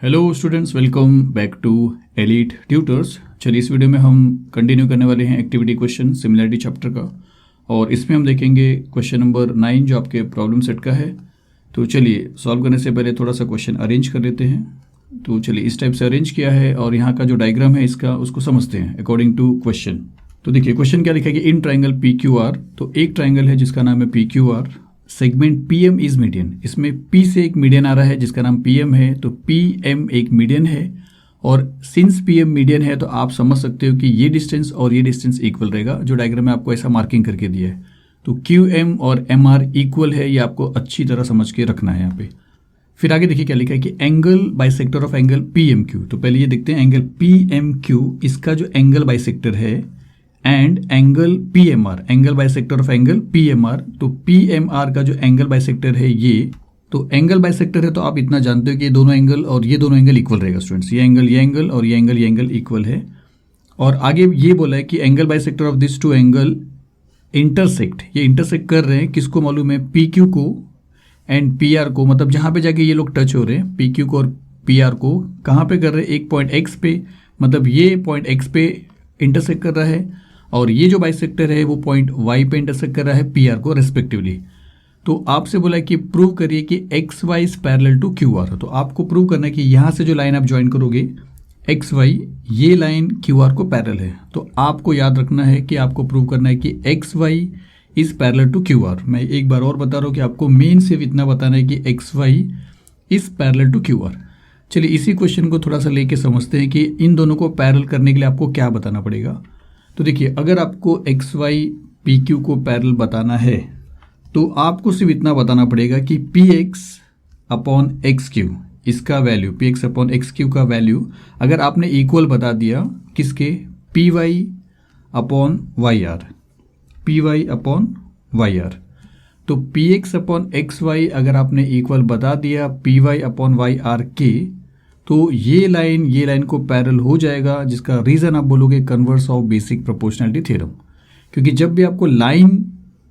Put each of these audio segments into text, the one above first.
Hello students, welcome back to Elite Tutors. चलिए इस video में हम कंटिन्यू करने वाले हैं एक्टिविटी क्वेश्चन सिमिलरिटी चैप्टर का, और इसमें हम देखेंगे क्वेश्चन नंबर 9 जो आपके प्रॉब्लम सेट का है। तो चलिए सॉल्व करने से पहले थोड़ा सा क्वेश्चन अरेंज कर लेते हैं। तो चलिए इस टाइप से अरेंज किया है और यहाँ का जो डायग्राम है इसका उसको समझते हैं अकॉर्डिंग टू क्वेश्चन। तो देखिए क्वेश्चन क्या लिखा है कि in triangle P Q R, तो एक ट्राइंगल है जिसका नाम है P Q R, segment P M is median. इसमें पी से एक मीडियन आ रहा है जिसका नाम पी एम है, तो पी एम एक मीडियन है। और सिंस पी एम मीडियन है तो आप समझ सकते हो कि ये डिस्टेंस और ये डिस्टेंस इक्वल रहेगा, जो डायग्राम में आपको ऐसा मार्किंग करके दिया है। तो क्यू एम और एम आर इक्वल है, ये आपको अच्छी तरह समझ के रखना है यहाँ पे। फिर आगे देखिए क्या लिखा है कि angle bisector of angle P M Q. तो पहले ये देखते हैं एंगल पी एम क्यू, इसका जो एंगल बाइसेक्टर है, and angle P M R, angle bisector of angle P M R. तो पी एम आर का जो एंगल बाइसेक्टर है ये, तो एंगल बाइसेक्टर है तो आप इतना जानते हो कि ये दोनों एंगल और ये दोनों एंगल इक्वल रहेगा स्टूडेंट्स। ये एंगल और ये एंगल इक्वल है। और आगे ये बोला है कि angle bisector of this two angle intersect, ये इंटरसेक्ट कर रहे हैं किसको मालूम है, पी क्यू को एंड पी आर को। मतलब जहाँ पे जाके ये लोग टच हो रहे हैं पी क्यू को और पी आर को, कहाँ पे कर रहे हैं, एक पॉइंट एक्स पे। मतलब ये पॉइंट एक्स पे इंटरसेक्ट कर रहा है और ये जो बाइसेक्टर है वो पॉइंट वाई पे इंटरसेक्ट कर रहा है पी आर को रेस्पेक्टिवली। तो आपसे बोला है कि प्रूव करिए कि X Y is parallel to Q R. तो आपको प्रूव करना है कि यहाँ से जो लाइन आप ज्वाइन करोगे एक्स वाई, ये लाइन क्यू आर को पैरेलल है। तो आपको याद रखना है कि आपको प्रूव करना है कि X Y is parallel to Q R. मैं एक बार और बता रहा हूँ कि आपको मेन सिर्फ इतना बताना है कि X Y is parallel to Q R. चलिए इसी क्वेश्चन को थोड़ा सा लेके समझते हैं कि इन दोनों को पैरेलल करने के लिए आपको क्या बताना पड़ेगा। तो देखिए अगर आपको एक्स वाई पी क्यू को पैरेलल बताना है तो आपको सिर्फ इतना बताना पड़ेगा कि P X upon X Q, इसका value P X upon X Q का वैल्यू अगर आपने इक्वल बता दिया किसके, P Y upon Y R, P Y upon Y R. तो P X upon X Y अगर आपने इक्वल बता दिया P Y upon Y R के, तो ये लाइन को पैरेलल हो जाएगा, जिसका रीज़न आप बोलोगे converse of basic proportionality theorem. क्योंकि जब भी आपको लाइन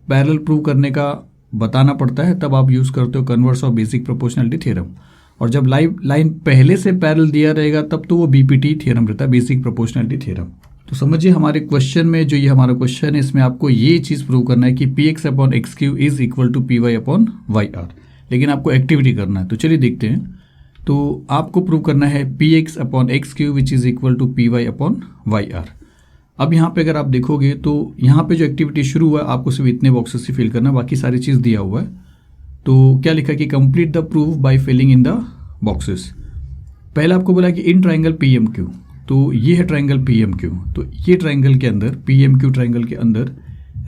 पैरेलल प्रूव करने का बताना पड़ता है तब आप यूज़ करते हो converse of basic proportionality theorem. और जब लाइन पहले से पैरेलल दिया रहेगा तब तो वो बीपीटी थ्योरम रहता है, बेसिक प्रोपोर्शनैलिटी थ्योरम। तो समझिए हमारे क्वेश्चन में जो ये हमारा क्वेश्चन है इसमें आपको ये चीज़ प्रूव करना है कि P X upon X Q is equal to P Y upon Y R, लेकिन आपको एक्टिविटी करना है। तो चलिए देखते हैं। तो आपको प्रूव करना है P X upon X Q which is equal to P Y upon Y R. अब यहाँ पे अगर आप देखोगे तो यहाँ पे जो एक्टिविटी शुरू हुआ है आपको सिर्फ इतने बॉक्सेस से फिल करना, बाकी सारी चीज़ दिया हुआ है। तो क्या लिखा कि complete the proof by filling in the boxes. पहले आपको बोला कि in triangle P M Q, तो ये है ट्राइंगल पी एम क्यू। तो ये ट्राइंगल के अंदर पी एम क्यू ट्राइंगल के अंदर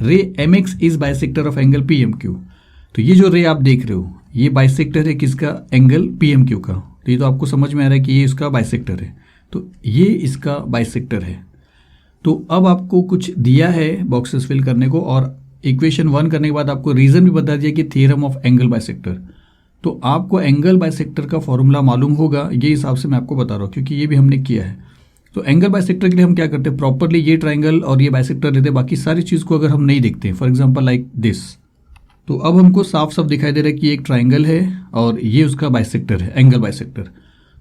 ray M X is bisector of angle P M Q. तो ये जो रे आप देख रहे हो ये बाइसेक्टर है किसका, एंगल पी एम क्यू का। तो ये तो आपको समझ में आ रहा है कि ये इसका बाइसेक्टर है, तो ये इसका बाइसेक्टर है। तो अब आपको कुछ दिया है बॉक्सेस फिल करने को, और इक्वेशन 1 करने के बाद आपको रीजन भी बता दिया कि थ्योरम ऑफ एंगल बाइसेक्टर। तो आपको एंगल बाइसेक्टर का फॉर्मूला मालूम होगा, ये हिसाब से मैं आपको बता रहा हूँ क्योंकि ये भी हमने किया है। तो एंगल बाइसेक्टर के लिए हम क्या करते हैं, प्रॉपरली ये ट्राइंगल और ये बाइसेक्टर लेते हैं, बाकी सारी चीज़ को अगर हम नहीं देखते, फॉर एग्जाम्पल लाइक दिस। तो अब हमको साफ साफ दिखाई दे रहा है कि एक ट्राइंगल है और ये उसका बाइसेक्टर है, एंगल बाइसेक्टर।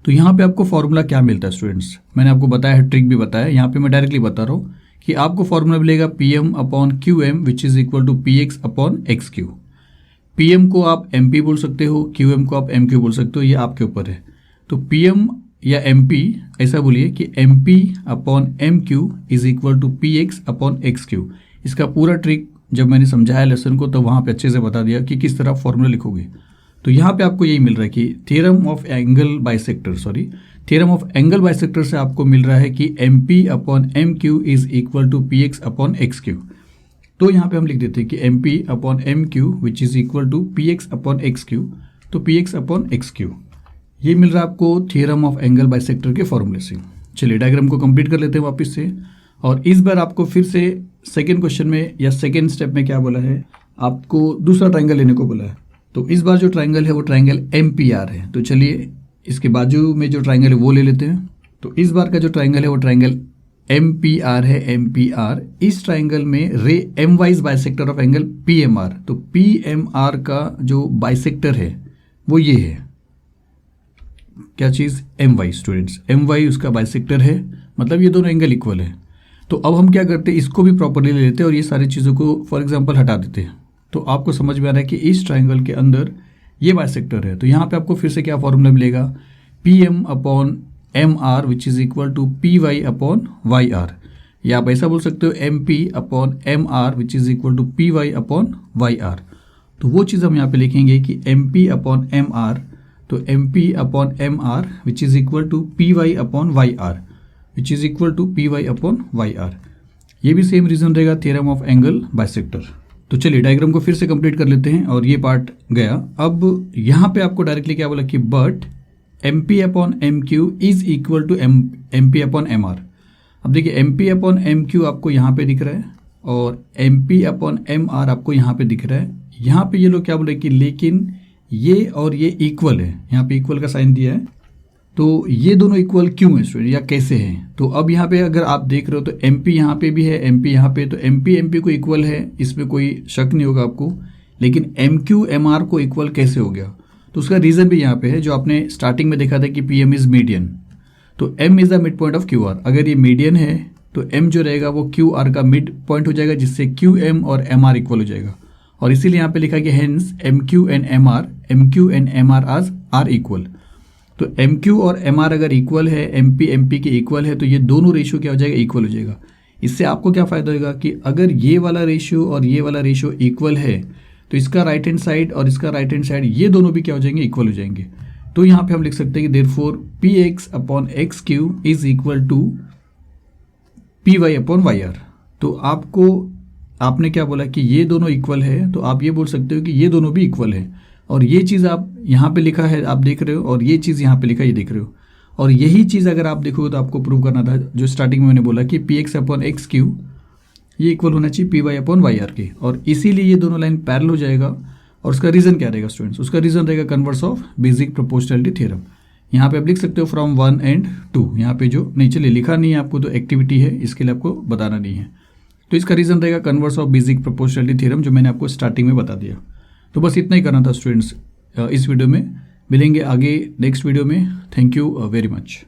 तो यहाँ पे आपको फॉर्मूला क्या मिलता है स्टूडेंट्स, मैंने आपको बताया है, ट्रिक भी बताया, यहाँ पे मैं डायरेक्टली बता रहा हूँ कि आपको फॉर्मूला मिलेगा P M upon Q M which is equal to P X upon X Q. P M को आप एम पी बोल सकते हो, क्यू एम को आप एम क्यू बोल सकते हो, ये आपके ऊपर है। तो पी एम या एम पी ऐसा बोलिए कि M P upon M Q is equal to P X upon X Q. इसका पूरा ट्रिक जब मैंने समझाया लेसन को तो वहाँ पे अच्छे से बता दिया कि किस तरह फॉर्मूला लिखोगे। तो यहाँ पे आपको यही मिल रहा है कि थ्योरम ऑफ एंगल बाइसेक्टर से आपको मिल रहा है कि M P upon M Q is equal to P X upon X Q. तो यहाँ पे हम लिख देते हैं कि M P upon M Q which is equal to P X upon X Q. तो P X upon X Q ये मिल रहा है आपको थ्योरम ऑफ एंगल बाइसेक्टर के फॉर्मूले से। चलिए डायग्राम को कंप्लीट कर लेते हैं वापस से, और इस बार आपको फिर से सेकेंड क्वेश्चन में या सेकेंड स्टेप में क्या बोला है, आपको दूसरा ट्राइंगल लेने को बोला है। तो इस बार जो ट्राइंगल है वो ट्राइंगल एम पी आर है। तो चलिए इसके बाजू में जो ट्राइंगल है वो ले लेते हैं। तो इस बार का जो ट्राइंगल है वो ट्राइंगल एम पी आर है, एम पी आर। इस ट्राइंगल में ray M Y is bisector of angle P M R. तो पी एम आर का जो बाइसेक्टर है वो ये है, क्या चीज़, M Y students, M Y उसका बाइसेक्टर है, मतलब ये दोनों एंगल इक्वल है। तो अब हम क्या करते हैं, इसको भी प्रॉपरली ले लेते हैं और ये सारी चीज़ों को फॉर एग्जांपल हटा देते हैं। तो आपको समझ में आ रहा है कि इस ट्राइंगल के अंदर ये बाइसेक्टर है। तो यहाँ पे आपको फिर से क्या फॉर्मूला मिलेगा, P M upon M R which is equal to P Y upon Y R, या आप ऐसा बोल सकते हो M P upon M R which is equal to P Y upon Y R. तो वो चीज़ हम यहाँ पे लिखेंगे कि M P upon M R, तो M P upon M R which is equal to P Y upon Y R which is equal to P Y upon Y R. ये भी सेम रीजन रहेगा, थ्योरम ऑफ एंगल बाइसेक्टर। तो चलिए diagram को फिर से complete कर लेते हैं और ये पार्ट गया। अब यहाँ पे आपको डायरेक्टली क्या बोला कि but M P upon M Q is equal to M P upon M R. अब देखिए M P upon M Q आपको यहाँ पे दिख रहा है और M P upon M R आपको यहाँ पे दिख रहा है। यहाँ पे ये लोग क्या बोले कि लेकिन ये और ये इक्वल है, यहाँ पे इक्वल का साइन दिया है। तो ये दोनों इक्वल क्यों है स्टूडेंट, या कैसे हैं? तो अब यहाँ पे अगर आप देख रहे हो तो एम पी यहाँ पे भी है, एम पी यहाँ पे, तो एम पी को इक्वल है, इसमें कोई शक नहीं होगा आपको। लेकिन एम क्यू एम आर को इक्वल कैसे हो गया? तो उसका रीज़न भी यहाँ पे है, जो आपने स्टार्टिंग में देखा था कि पी एम इज़ मीडियन। तो m is the mid point of Q R. अगर ये मीडियन है तो m जो रहेगा वो क्यू आर का मिड पॉइंट हो जाएगा, जिससे क्यू एम और एम आर इक्वल हो जाएगा। और इसीलिए यहाँ पे लिखा कि hence M Q and M R are equal. तो एम क्यू और एम आर अगर इक्वल है, एम पी के इक्वल है, तो ये दोनों रेशियो क्या हो जाएगा, इक्वल हो जाएगा। इससे आपको क्या फ़ायदा होगा कि अगर ये वाला रेशियो और ये वाला रेशियो इक्वल है तो इसका राइट हैंड साइड और इसका राइट हैंड साइड ये दोनों भी क्या हो जाएंगे, इक्वल हो जाएंगे। तो यहाँ पे हम लिख सकते हैं कि therefore P X upon X Q is equal to P Y upon Y R. तो आपने क्या बोला कि ये दोनों इक्वल है, तो आप ये बोल सकते हो कि ये दोनों भी इक्वल है। और ये चीज़ आप यहाँ पे लिखा है, आप देख रहे हो, और ये चीज़ यहाँ पे लिखा है, ये देख रहे हो। और यही चीज़ अगर आप देखोगे तो आपको प्रूव करना था, जो स्टार्टिंग में मैंने बोला कि P X upon X Q ये इक्वल होना चाहिए P Y upon Y R के। और इसीलिए ये दोनों लाइन पैरेलल हो जाएगा। और उसका रीज़न क्या रहेगा स्टूडेंट्स? उसका रीज़न रहेगा converse of basic proportionality theorem. यहाँ पे आप लिख सकते हो फ्रॉम 1 and 2। यहाँ पे जो नहीं, चलिए लिखा नहीं है आपको, तो एक्टिविटी है, इसके लिए आपको बताना नहीं है। तो इसका रीज़न रहेगा converse of basic proportionality theorem, जो मैंने आपको स्टार्टिंग में बता दिया। तो बस इतना ही करना था स्टूडेंट्स इस वीडियो में। मिलेंगे आगे नेक्स्ट वीडियो में। Thank you very much.